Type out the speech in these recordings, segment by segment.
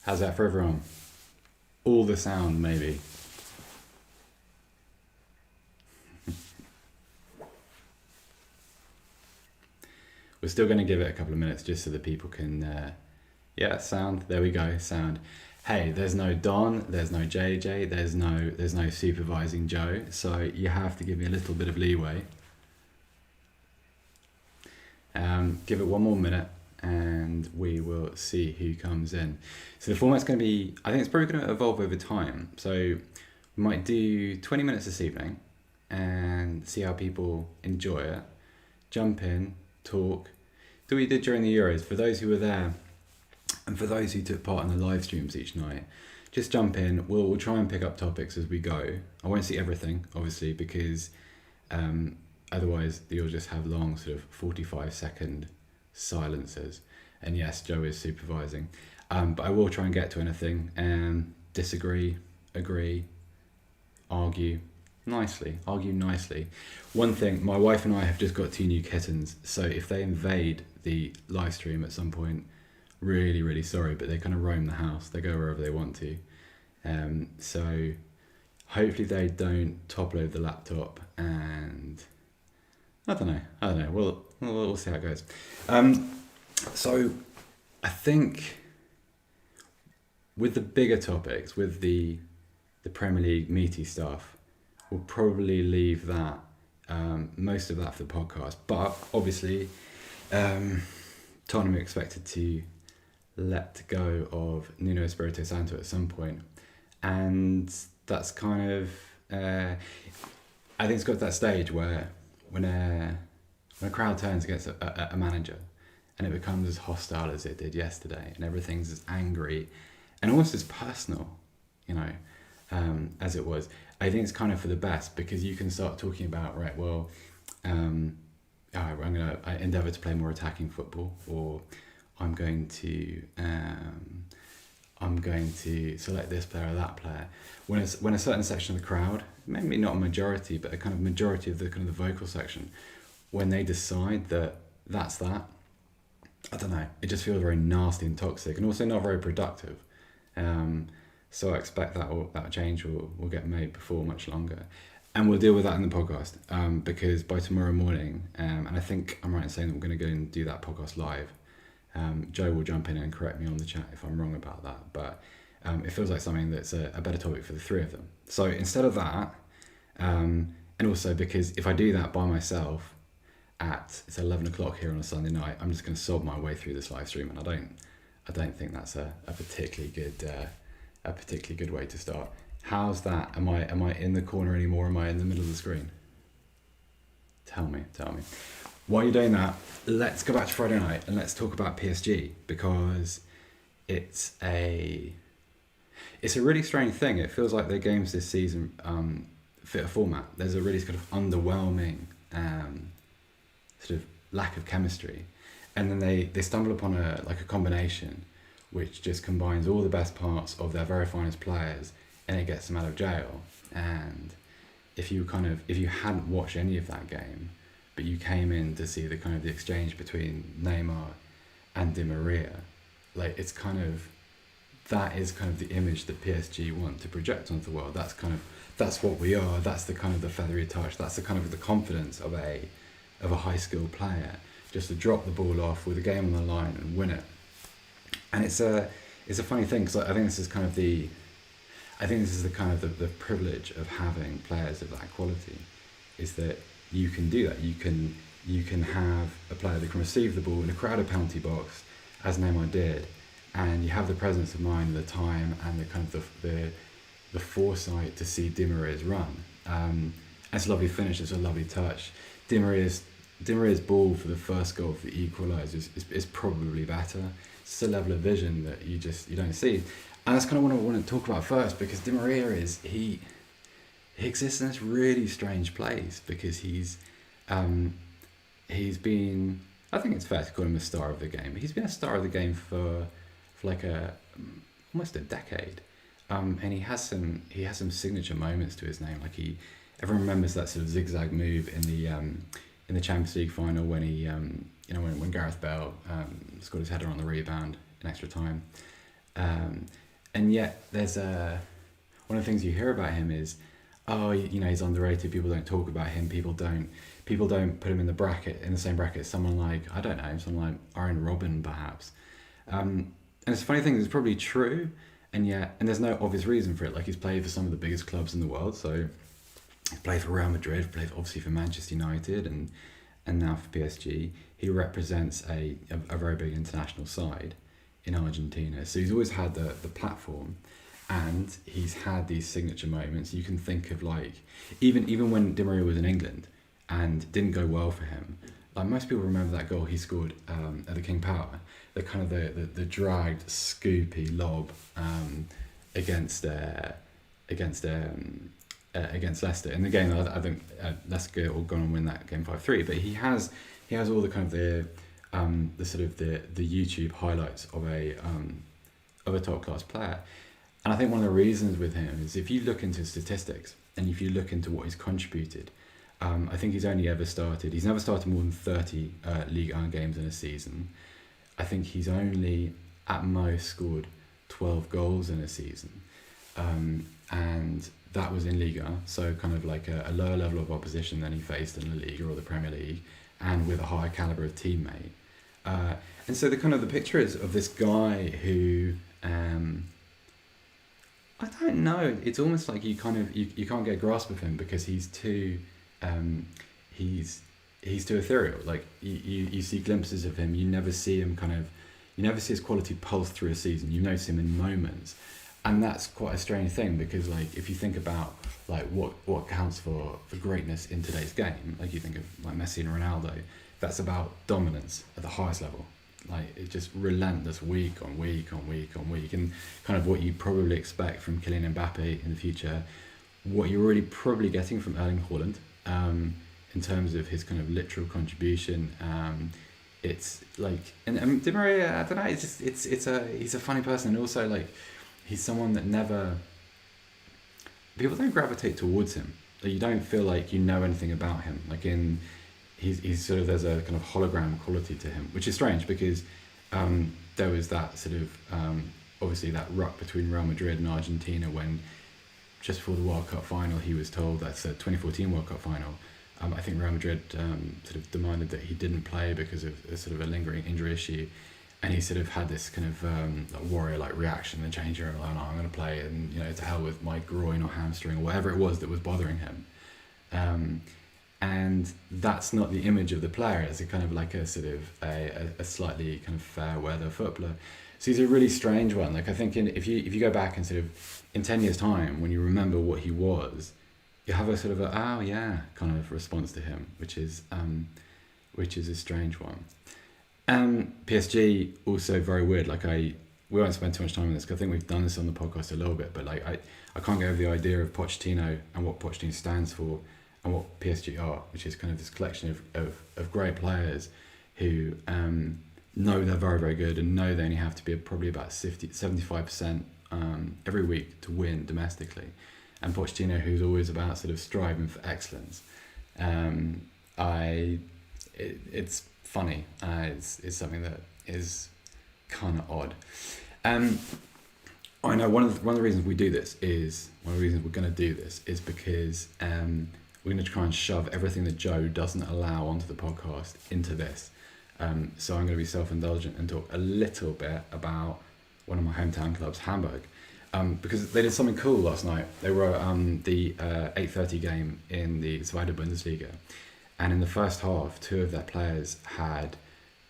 How's that for everyone? All the sound, maybe. We're still going to give it a couple of minutes just so that people can, yeah, sound. There we go, sound. Hey, there's no Don, there's no JJ, there's no supervising Joe, so you have to give me a little bit of leeway. Give it one more minute and we will see who comes in. So the format's going to be, I think it's probably going to evolve over time. So we might do 20 minutes this evening and see how people enjoy it. Jump in, talk, do what you did during the Euros. For those who were there and for those who took part in the live streams each night, just jump in. We'll try and pick up topics as we go. I won't see everything, obviously, because otherwise you'll just have long sort of 45-second silences. And yes, Joe is supervising. But I will try and get to anything and disagree, agree, argue nicely. One thing, my wife and I have just got 2 new kittens, so if they invade the live stream at some point, really sorry, but they kind of roam the house. They go wherever they want to. So hopefully they don't topple over the laptop, and I don't know. We'll see how it goes. So I think with the bigger topics, with the Premier League meaty stuff, we'll probably leave that, most of that for the podcast. But obviously, Tottenham are expected to let go of Nuno Espirito Santo at some point, and that's kind of, I think it's got to that stage where when a crowd turns against a manager and it becomes as hostile as it did yesterday, and everything's as angry and almost as personal, as it was, I think it's kind of for the best, because you can start talking about, right, well, I'm going to endeavour to play more attacking football, or I'm going to select this player or that player. When a certain section of the crowd, maybe not a majority, but a kind of majority of the kind of the vocal section, when they decide that that's that, I don't know, it just feels very nasty and toxic, and also not very productive. So I expect that change will get made before much longer. And we'll deal with that in the podcast, because by tomorrow morning, and I think I'm right in saying that we're going to go and do that podcast live. Joe will jump in and correct me on the chat if I'm wrong about that, but it feels like something that's a better topic for the 3 of them. So instead of that, and also because if I do that by myself it's 11 o'clock here on a Sunday night, I'm just going to sob my way through this live stream, and I don't think that's a particularly good way to start. How's that? Am I in the corner anymore? Am I in the middle of the screen? Tell me. While you're doing that, let's go back to Friday night and let's talk about PSG, because it's a really strange thing. It feels like their games this season fit a format. There's a really kind of underwhelming sort of lack of chemistry, and then they stumble upon a combination which just combines all the best parts of their very finest players, and it gets them out of jail. And if you hadn't watched any of that game, but you came in to see the kind of the exchange between Neymar and Di Maria, that is kind of the image that PSG want to project onto the world. That's what we are. That's the kind of the feathery touch. That's the kind of the confidence of a high skilled player, just to drop the ball off with a game on the line and win it. And it's a funny thing, because I think this is the privilege of having players of that quality, is that you can do that. You can have a player that can receive the ball in a crowded penalty box, as Neymar did, and you have the presence of mind and the time and the kind of the foresight to see Di Maria's run. It's a lovely finish. It's a lovely touch. Di Maria's ball for the first goal for the equaliser is probably better. It's a level of vision that you don't see, and that's kind of what I want to talk about first, because Di Maria he exists in this really strange place, because he's been, I think it's fair to call him a star of the game. He's been a star of the game for like almost a decade, and he has some signature moments to his name. Like everyone remembers that sort of zigzag move in the Champions League final when he when Gareth Bale scored his header on the rebound in extra time. Um, and yet there's one of the things you hear about him is, oh, he's underrated. People don't talk about him. People don't put him in the same bracket as someone like, I don't know, someone like Arjen Robben perhaps. And it's a funny thing. It's probably true, and there's no obvious reason for it. Like, he's played for some of the biggest clubs in the world, so he's played for Real Madrid, played obviously for Manchester United, and now for PSG. He represents a very big international side in Argentina. So he's always had the platform, and he's had these signature moments. You can think of, like, even when Di Maria was in England and didn't go well for him, like, most people remember that goal he scored at the King Power, the kind of the dragged scoopy lob against Leicester. In the game, I think Leicester will go on and win that game 5-3. But he has all the kind of the sort of the YouTube highlights of a top class player. And I think one of the reasons with him is, if you look into statistics and if you look into what he's contributed, I think he's never started more than 30 Ligue 1 games in a season. I think he's only at most scored 12 goals in a season. And that was in Liga, so kind of like a lower level of opposition than he faced in La Liga or the Premier League, and with a higher calibre of teammate. And so the picture is of this guy who, I don't know, it's almost like you can't get a grasp of him, because he's too ethereal. Like, you see glimpses of him, you never see his quality pulse through a season. You notice him in moments. And that's quite a strange thing, because, like, if you think about, like, what counts for greatness in today's game, like, you think of, like, Messi and Ronaldo, that's about dominance at the highest level. Like, it's just relentless week on week on week on week, and kind of what you probably expect from Kylian Mbappe in the future, what you're already probably getting from Erling Haaland, in terms of his kind of literal contribution. It's like, and Di Maria, I don't know, he's a funny person, and also, like, he's someone that people don't gravitate towards him. Like, you don't feel like you know anything about him. Like, he's sort of, there's a kind of hologram quality to him, which is strange, because there was that sort of obviously that ruck between Real Madrid and Argentina, when just before the World Cup final, he was told, that's a 2014 World Cup final, I think Real Madrid sort of demanded that he didn't play because of a sort of a lingering injury issue. And he sort of had this kind of like warrior-like reaction in the changing room, like, no, I'm going to play, and, to hell with my groin or hamstring or whatever it was that was bothering him. And that's not the image of the player. It's a kind of like a sort of a slightly kind of fair weather footballer. So he's a really strange one. Like, I think if you go back and sort of in 10 years' time, when you remember what he was, you have a sort of oh yeah kind of response to him, which is a strange one. PSG also very weird. Like, we won't spend too much time on this, because I think we've done this on the podcast a little bit, but, like, I can't get over the idea of Pochettino and what Pochettino stands for and what PSG are, which is kind of this collection of great players who know they're very, very good, and know they only have to be probably about 75% every week to win domestically. And Pochettino, who's always about sort of striving for excellence. It's funny. It's something that is kind of odd. I know one of the reasons we do this is, one of the reasons we're going to do this is because we're going to try and shove everything that Joe doesn't allow onto the podcast into this. So I'm going to be self-indulgent and talk a little bit about one of my hometown clubs, Hamburg, because they did something cool last night. They were the 8:30 game in the Zweite Bundesliga. And in the first half, two of their players had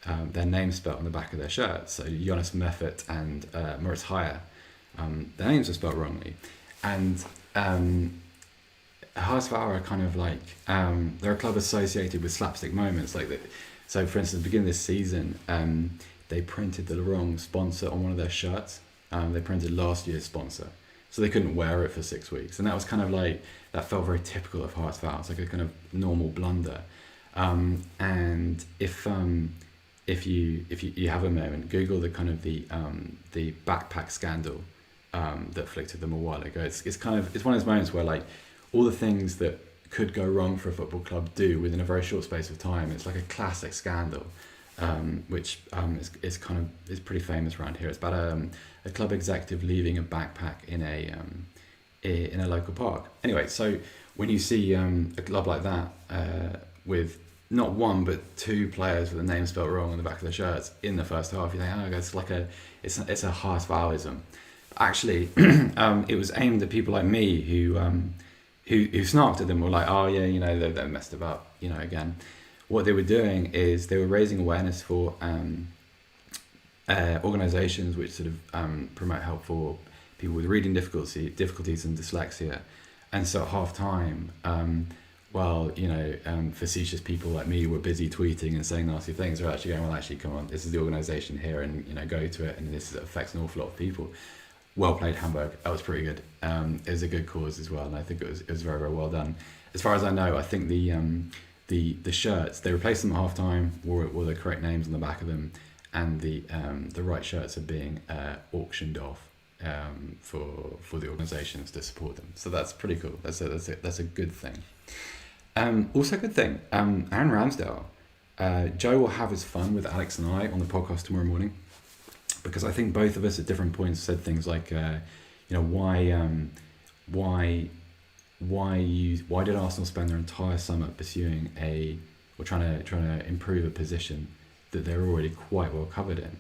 their names spelt on the back of their shirts. So Jonas Meffert and Moritz Heyer, their names were spelt wrongly. And HSV are kind of like, they're a club associated with slapstick moments. Like that. So, for instance, at the beginning of this season, they printed the wrong sponsor on one of their shirts. They printed last year's sponsor. So they couldn't wear it for 6 weeks. And that was kind of like, that felt very typical of HSV. It's like a kind of normal blunder. And if you have a moment, Google the kind of the backpack scandal that afflicted them a while ago. It's one of those moments where, like, all the things that could go wrong for a football club do within a very short space of time. It's like a classic scandal. which is kind of is pretty famous around here. It's about a club executive leaving a backpack in a local park. Anyway, so when you see a club like that with not one but two players with the name spelled wrong on the back of their shirts in the first half, you think, oh, it's like it's a harsh Valism. Actually, it was aimed at people like me who snarked at them, were like, oh yeah, they're messed about, again. What they were doing is they were raising awareness for organisations which sort of promote help for people with reading difficulties and dyslexia. And so at half time, facetious people like me were busy tweeting and saying nasty things. They're actually going, well, actually, come on, this is the organisation here, and go to it, and this affects an awful lot of people. Well played, Hamburg. That was pretty good. It was a good cause as well, and I think it was very, very well done. As far as I know, I think the shirts, they replaced them at half time, wore the correct names on the back of them, and the right shirts are being auctioned off for the organisations to support them. So that's pretty cool. That's a good thing. Also a good thing, Aaron Ramsdale. Joe will have his fun with Alex and I on the podcast tomorrow morning, because I think both of us at different points said things like, why did Arsenal spend their entire summer pursuing trying to improve a position that they're already quite well covered in,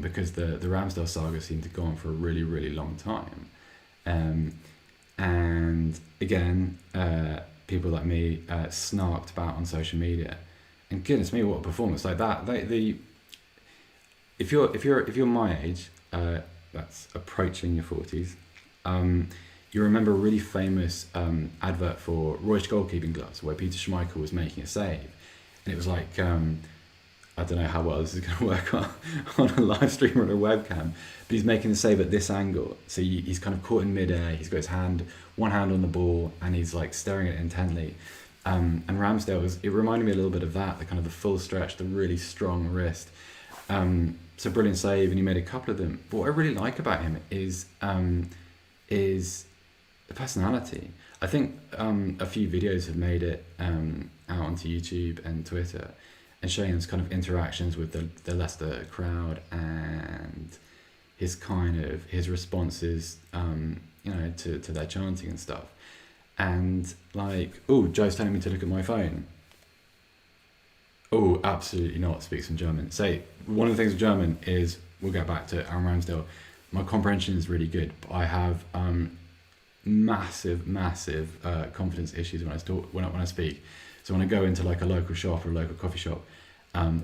because the Ramsdale saga seemed to go on for a really, really long time, and again, people like me snarked about on social media, and goodness me, what a performance like that! If you're my age, that's approaching your 40s, you remember a really famous advert for Royce goalkeeping gloves where Peter Schmeichel was making a save, and it was like, I don't know how well this is going to work on a live stream or a webcam, but he's making the save at this angle, so he's kind of caught in midair, he's got one hand on the ball, and he's like staring at it intently. And Ramsdale it reminded me a little bit of that, the kind of the full stretch, the really strong wrist. It's a brilliant save, and he made a couple of them. But what I really like about him is the personality. I think a few videos have made it out onto YouTube and Twitter, and showing his kind of interactions with the Leicester crowd and his responses, to their chanting and stuff. And like, oh, Joe's telling me to look at my phone. Oh, absolutely not. Speak some German. Say, one of the things with German is, we'll get back to Aaron Ramsdale, my comprehension is really good, but I have massive confidence issues when I speak. So when I go into like a local shop or a local coffee shop,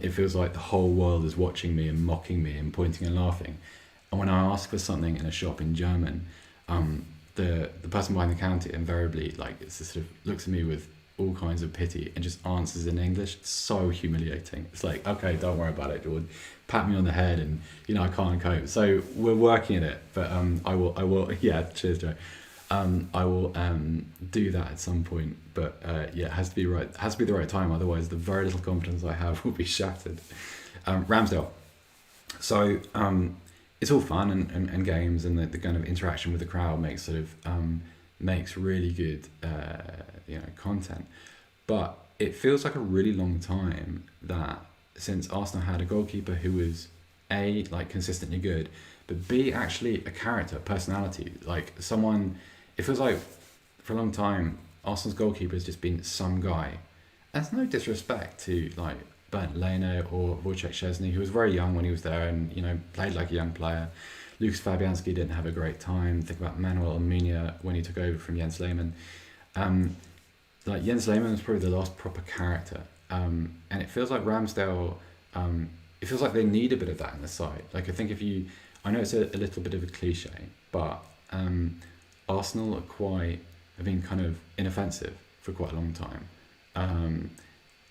it feels like the whole world is watching me and mocking me and pointing and laughing. And when I ask for something in a shop in German, the person behind the counter invariably sort of looks at me with all kinds of pity and just answers in English. It's so humiliating. It's like, okay, don't worry about it, Jordan. Pat me on the head, and I can't cope. So we're working at it, but I will. Yeah, cheers, Joe. I will do that at some point, but it has to be right. It has to be the right time. Otherwise, the very little confidence I have will be shattered. Ramsdale. So it's all fun and games, and the kind of interaction with the crowd makes really good content. But it feels like a really long time since Arsenal had a goalkeeper who was A, like consistently good, but B, actually a character, personality, like someone. It feels like for a long time Arsenal's goalkeeper has just been some guy. That's no disrespect to like Bernd Leno or Wojciech Szczesny, who was very young when he was there and played like a young player. Lucas Fabianski didn't have a great time. Think about Manuel Almunia when he took over from Jens Lehmann. Jens Lehmann was probably the last proper character. And it feels like Ramsdale, it feels like they need a bit of that in the side. Like, I think I know it's a little bit of a cliche, but Arsenal have been kind of inoffensive for quite a long time.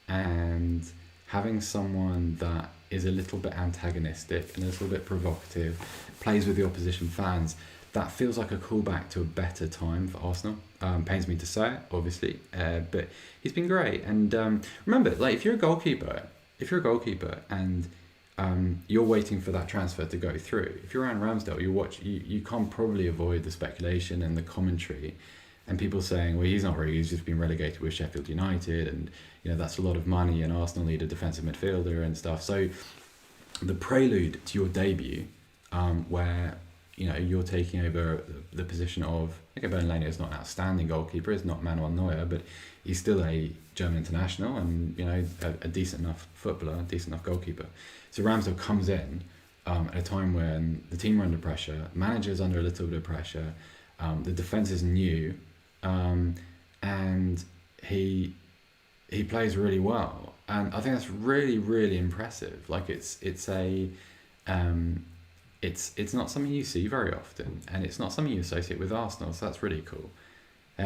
And having someone that is a little bit antagonistic and a little bit provocative, plays with the opposition fans, that feels like a callback to a better time for Arsenal. Pains me to say it, obviously, but he's been great. And remember, like, if you're a goalkeeper and you're waiting for that transfer to go through, if you're Aaron Ramsdale, you can't probably avoid the speculation and the commentary and people saying, well, he's not really, he's just been relegated with Sheffield United, and that's a lot of money, and Arsenal need a defensive midfielder and stuff. So the prelude to your debut, where you're taking over the position of, okay, Bernardino is not an outstanding goalkeeper, it's not Manuel Neuer, but he's still a German international and a decent enough footballer, a decent enough goalkeeper. So Ramsdale comes in at a time when the team are under pressure, manager's under a little bit of pressure, the defence is new, and he plays really well, and I think that's really, really impressive. Like it's not something you see very often, and it's not something you associate with Arsenal, so that's really cool. I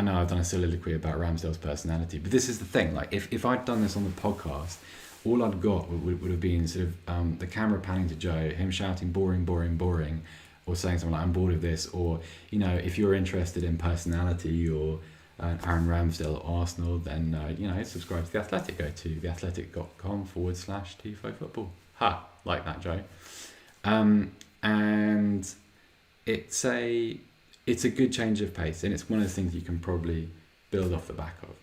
know I've done a soliloquy about Ramsdale's personality, but this is the thing, like if I'd done this on the podcast, all I'd got would have been sort of the camera panning to Joe, him shouting boring, boring, boring, or saying something like, I'm bored of this, or if you're interested in personality or Aaron Ramsdale at Arsenal, then subscribe to The Athletic. Go to theathletic.com/Tifo Football. Ha! Like that, Joe. And it's a good change of pace, and it's one of the things you can probably build off the back of.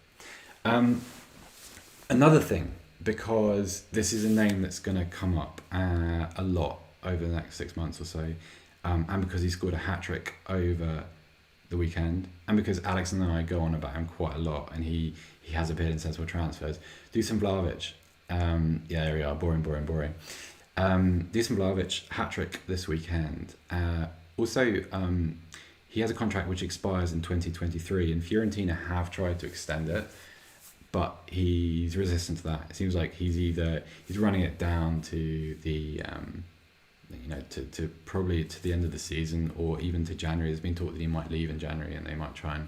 Another thing, because this is a name that's going to come up a lot over the next 6 months or so, and because he scored a hat-trick over the weekend, and because Alex and I go on about him quite a lot, and he has appeared in sensible transfers, Dusan Vlahovic. There we are, boring. Dusan Vlahovic, hat-trick this weekend. Also, he has a contract which expires in 2023, and Fiorentina have tried to extend it, but he's resistant to that. It seems like he's running it down to the to probably to the end of the season, or even to January. There's been talk that he might leave in January, and they might try and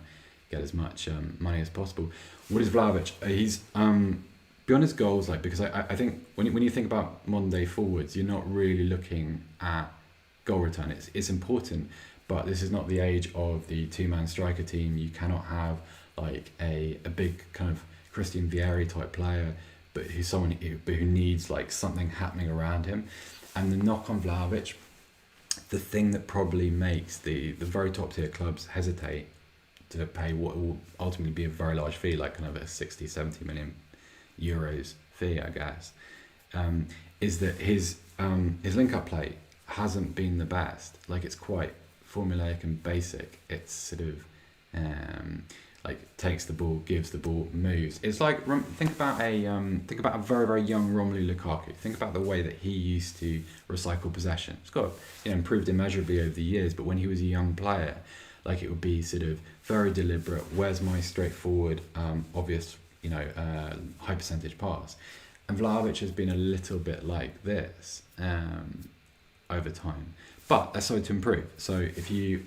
get as much money as possible. What is Vlahovic? He's beyond his goals, because I think when you think about modern day forwards, you're not really looking at goal return. It's important, but this is not the age of the two-man striker team. You cannot have like a big kind of Christian Vieri type player, but who needs like something happening around him. And the knock on Vlahovic, the thing that probably makes the very top tier clubs hesitate to pay what will ultimately be a very large fee, like kind of a 60-70 million euros fee, I guess, is that his link-up play hasn't been the best. Like, it's quite formulaic and basic. It's sort of takes the ball, gives the ball, moves. It's like, think about a very, very young Romelu Lukaku. Think about the way that he used to recycle possession. It's got improved immeasurably over the years, but when he was a young player, like, it would be sort of very deliberate. Where's my straightforward, obvious, high percentage pass? And Vlahovic has been a little bit like this over time, but that's started to improve. So if you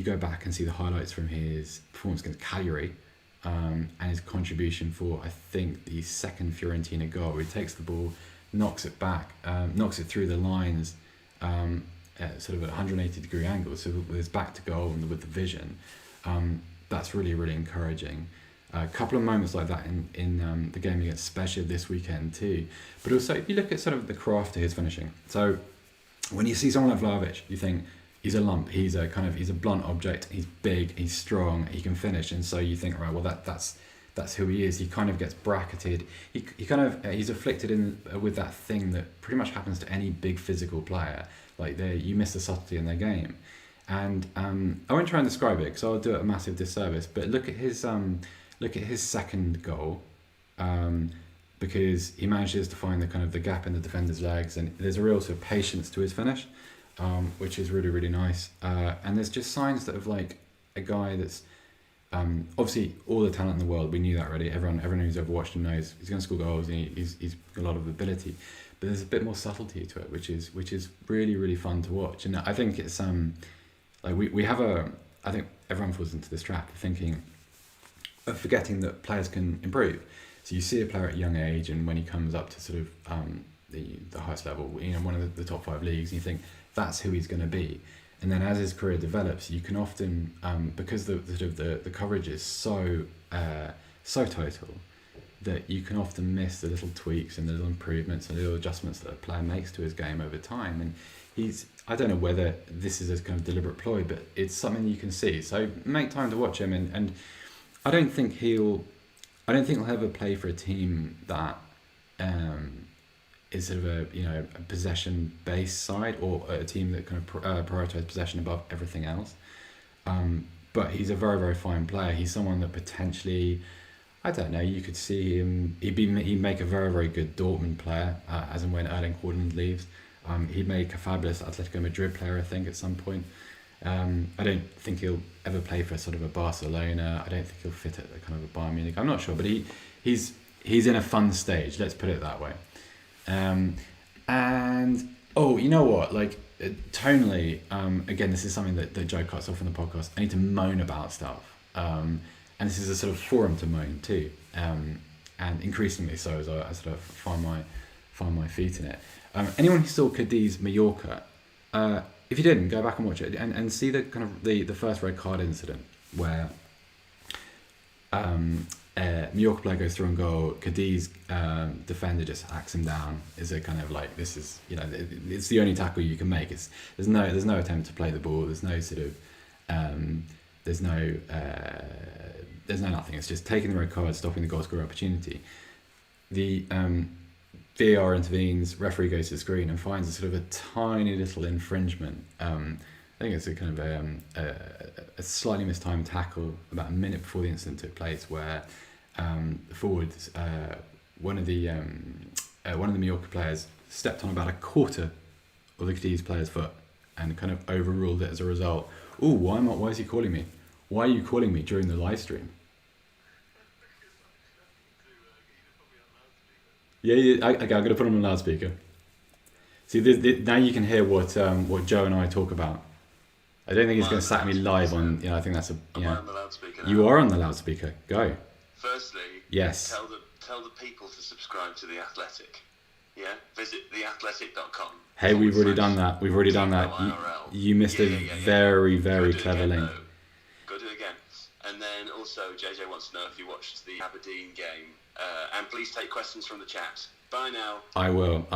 go back and see the highlights from his performance against Cagliari, and his contribution for, I think, the second Fiorentina goal, he takes the ball, knocks it back, knocks it through the lines, sort of at 180-degree angle, so with his back to goal and with the vision, that's really, really encouraging. A couple of moments like that in the game against Spezia this weekend too. But also, if you look at sort of the craft of his finishing, so when you see someone like Vlahovic, you think, he's a lump. He's a blunt object. He's big. He's strong. He can finish, and so you think, right, well, that's who he is. He kind of gets bracketed. He's afflicted with that thing that pretty much happens to any big physical player. Like, you miss the subtlety in their game, and I won't try and describe it because I'll do it a massive disservice. But look at his second goal, because he manages to find the gap in the defender's legs, and there's a real sort of patience to his finish. Which is really, really nice. And there's just signs that of like a guy that's obviously all the talent in the world. We knew that already. Everyone who's ever watched him knows he's going to score goals. And he's got a lot of ability, but there's a bit more subtlety to it, which is really, really fun to watch. And I think it's like we have I think everyone falls into this trap of forgetting that players can improve. So you see a player at a young age, and when he comes up to sort of the highest level, one of the top 5 leagues, and you think, that's who he's going to be. And then as his career develops, you can often, because the coverage is so total, that you can often miss the little tweaks and the little improvements and the little adjustments that a player makes to his game over time. And I don't know whether this is a kind of deliberate ploy, but it's something you can see. So make time to watch him, and I don't think he'll ever play for a team that is sort of a possession based side, or a team that kind of prioritises possession above everything else. But he's a very, very fine player. He's someone that potentially, I don't know, you could see him. He'd make a very, very good Dortmund player, as and when Erling Haaland leaves. He'd make a fabulous Atletico Madrid player, I think, at some point. I don't think he'll ever play for sort of a Barcelona. I don't think he'll fit at the kind of a Bayern Munich. I'm not sure, but he's in a fun stage. Let's put it that way. And you know what? Like tonally, again, this is something that Joe cuts off in the podcast. I need to moan about stuff, and this is a sort of forum to moan too, and increasingly so as I sort of find my feet in it. Anyone who saw Cadiz Mallorca, if you didn't, go back and watch it and see the kind of the first red card incident where Mallorca player goes through and goal. Cadiz defender just hacks him down. Is a kind of like, this is, it's the only tackle you can make. There's no attempt to play the ball. There's no sort of there's no nothing. It's just taking the red card, stopping the goal scorer opportunity. The VAR intervenes, referee goes to the screen and finds a sort of a tiny little infringement. I think it's a kind of a slightly mistimed tackle about a minute before the incident took place, where the forwards, one of the Mallorca players stepped on about a quarter of the Cadiz player's foot and kind of overruled it as a result. Oh, why is he calling me? Why are you calling me during the live stream? Yeah, okay, I'm going to put him on loudspeaker. See, now you can hear what Joe and I talk about. I don't think he's going to sack me live on. I think that's a. Am I on the loudspeaker now? You are on the loudspeaker. Go. Firstly, yes. Tell the people to subscribe to The Athletic. Yeah, visit theathletic.com. Hey, we've already done that. You missed a very, very clever link. Go do it again. And then also, JJ wants to know if you watched the Aberdeen game. And please take questions from the chat. Bye now. I will.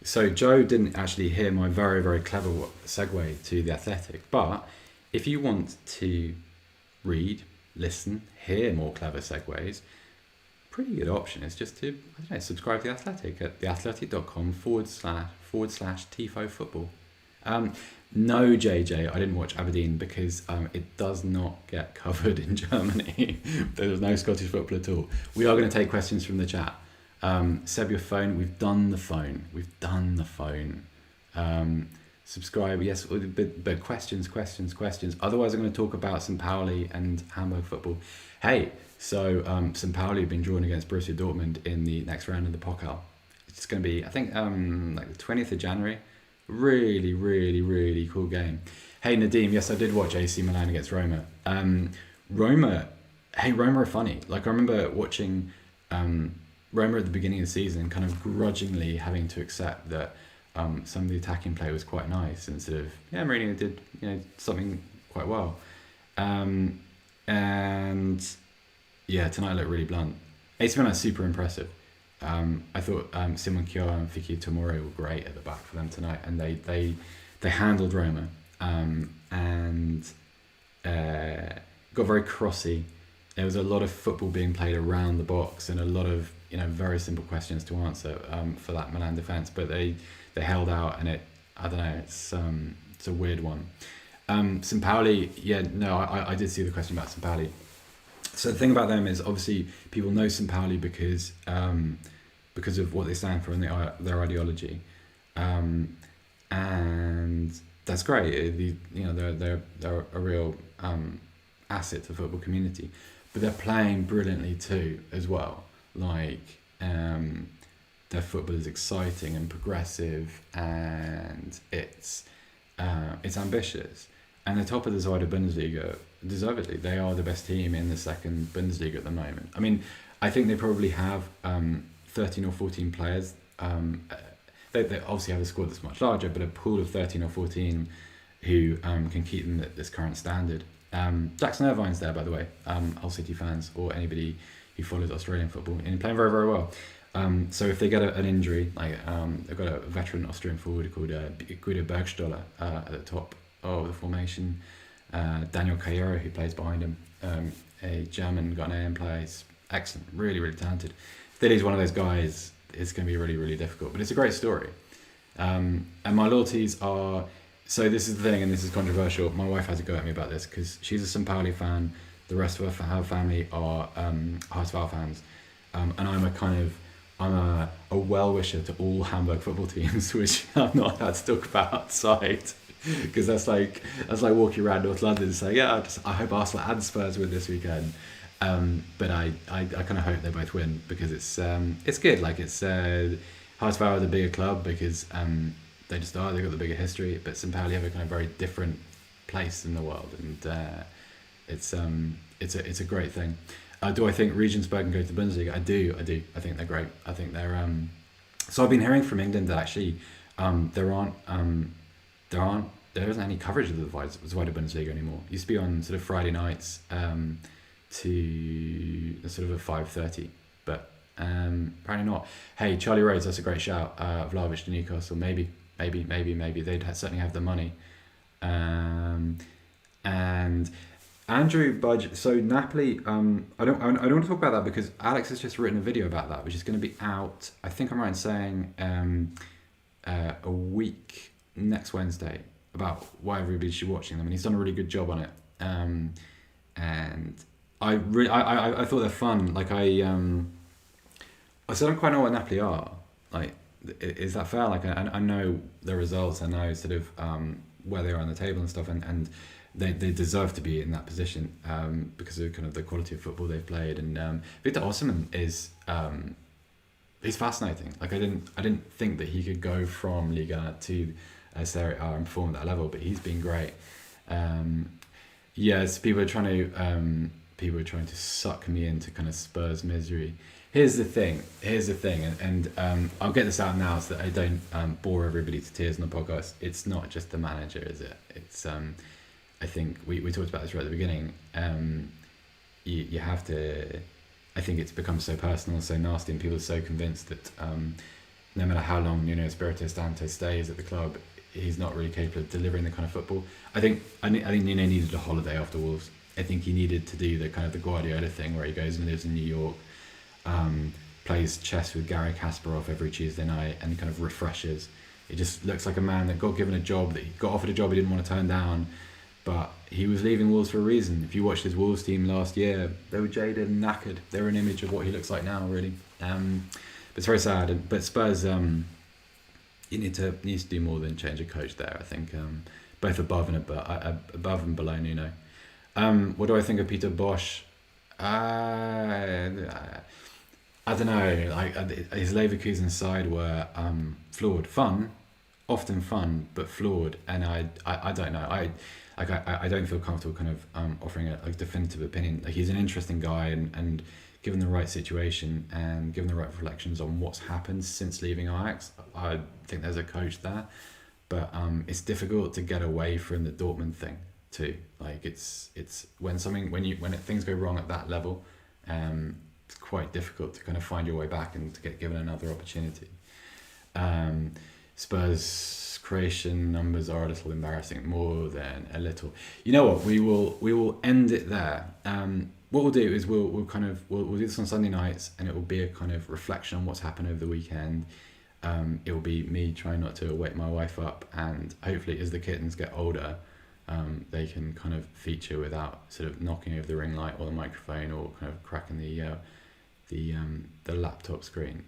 So Joe didn't actually hear my very, very clever segue to The Athletic. But if you want to read, listen, hear more clever segues, pretty good option is just to, subscribe to The Athletic at theathletic.com//Tifo football. No, JJ, I didn't watch Aberdeen because it does not get covered in Germany. There's no Scottish football at all. We are going to take questions from the chat. Seb, your phone. We've done the phone. Subscribe, yes, but questions. Otherwise, I'm going to talk about St. Pauli and Hamburg football. Hey, so St. Pauli have been drawn against Borussia Dortmund in the next round of the Pokal. It's going to be, I think, like the 20th of January. Really, really, really cool game. Hey, Nadeem, yes, I did watch AC Milan against Roma. Roma are funny. Like, I remember watching Roma at the beginning of the season, kind of grudgingly having to accept that some of the attacking play was quite nice, and sort of, Mourinho did something quite well. And tonight looked really blunt. AC Milan super impressive. I thought Simon Kjaer and Fiki Tomori were great at the back for them tonight, and they handled Roma and got very crossy. There was a lot of football being played around the box and a lot of very simple questions to answer for that Milan defence, but they held out, and it's a weird one. St. Pauli, I did see the question about St. Pauli. So the thing about them is, obviously people know St. Pauli because of what they stand for and their ideology, and that's great. They're a real asset to the football community, but they're playing brilliantly too as well. Like their football is exciting and progressive, and it's ambitious. And the top of the Zweite Bundesliga, deservedly, they are the best team in the second Bundesliga at the moment. I mean, I think they probably have 13 or 14 players. They obviously have a squad that's much larger, but a pool of 13 or 14 who can keep them at this current standard. Jackson Irvine's there, by the way, Hull City fans or anybody who follows Australian football, and playing very, very well. So if they get an injury, like they've got a veteran Austrian forward called Guido Bergstoller at the top of the formation, Daniel Cayero, who plays behind him, a German Ghanaian player. He's excellent, really, really talented. If they lose one of those guys, it's going to be really, really difficult. But it's a great story. And my loyalties are... So this is the thing, and this is controversial. My wife has a go at me about this because she's a St. Pauli fan. The rest of her family are Hartwell fans. And I'm a well-wisher to all Hamburg football teams, which I'm not allowed to talk about outside. Because that's like walking around North London and saying, I hope Arsenal and Spurs win this weekend. But I kind of hope they both win because it's good. Like Hearts are the bigger club because they just are. They've got the bigger history. But St. Pauli have a kind of very different place in the world, and it's a great thing. Do I think Regensburg can go to the Bundesliga? I do. I think they're great. I think they're. So I've been hearing from England that actually there isn't any coverage of the Zweite Bundesliga anymore. It used to be on sort of Friday nights to sort of a 5:30, but apparently not. Hey, Charlie Rhodes, that's a great shout. Vlahovic to Newcastle, maybe they'd certainly have the money. And Andrew Budge. So Napoli. I don't want to talk about that because Alex has just written a video about that, which is going to be out. I think I'm right in saying a week next Wednesday, about why everybody should be watching them, and he's done a really good job on it. And I thought they're fun. Like I still don't quite know what Napoli are. Like, is that fair? Like I know the results. I know sort of where they are on the table and stuff, and they deserve to be in that position because of kind of the quality of football they've played. And Victor Osimhen is he's fascinating. Like I didn't think that he could go from Liga to Serie A and perform at that level, but he's been great. Yes, people are trying to suck me into kind of Spurs misery. Here's the thing, and I'll get this out now so that I don't bore everybody to tears on the podcast. It's not just the manager, is it? It's I think we talked about this right at the beginning. You have to. I think it's become so personal, so nasty, and people are so convinced that no matter how long Nuno Espirito Santo stays at the club, he's not really capable of delivering the kind of football. I think Nuno needed a holiday after Wolves. I think he needed to do the kind of the Guardiola thing where he goes and lives in New York, plays chess with Garry Kasparov every Tuesday night, and kind of refreshes. It just looks like a man that got given a job, that he got offered a job he didn't want to turn down, but he was leaving Wolves for a reason. If you watched his Wolves team last year, they were jaded and knackered. They were an image of what he looks like now, really. But it's very sad. But Spurs, you need to do more than change a coach there. I think both above and below Nuno. What do I think of Peter Bosch? I don't know. Like his Leverkusen side were flawed, often fun, but flawed. And I don't know. I don't feel comfortable kind of offering a definitive opinion. Like he's an interesting guy, and given the right situation and given the right reflections on what's happened since leaving Ajax, I think there's a coach there. But it's difficult to get away from the Dortmund thing too. Like it's when things go wrong at that level, it's quite difficult to kind of find your way back and to get given another opportunity. Spurs creation numbers are a little embarrassing, more than a little. You know what? We will end it there. What we'll do is we'll do this on Sunday nights, and it will be a kind of reflection on what's happened over the weekend. It will be me trying not to wake my wife up, and hopefully as the kittens get older, they can kind of feature without sort of knocking over the ring light or the microphone or kind of cracking the laptop screen.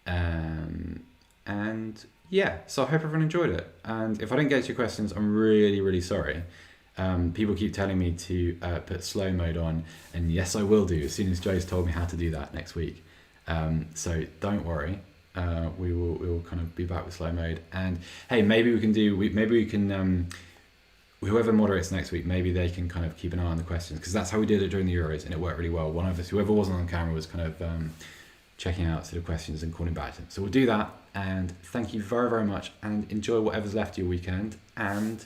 And yeah, so I hope everyone enjoyed it. And if I didn't get to your questions, I'm really, really sorry. People keep telling me to put slow mode on, and yes, I will do as soon as Joe's told me how to do that next week. So don't worry. We will kind of be back with slow mode. And hey, maybe we can whoever moderates next week, maybe they can kind of keep an eye on the questions, because that's how we did it during the Euros, and it worked really well. One of us, whoever wasn't on camera, was kind of checking out sort of questions and calling back to them. So we'll do that, and thank you very, very much, and enjoy whatever's left of your weekend, and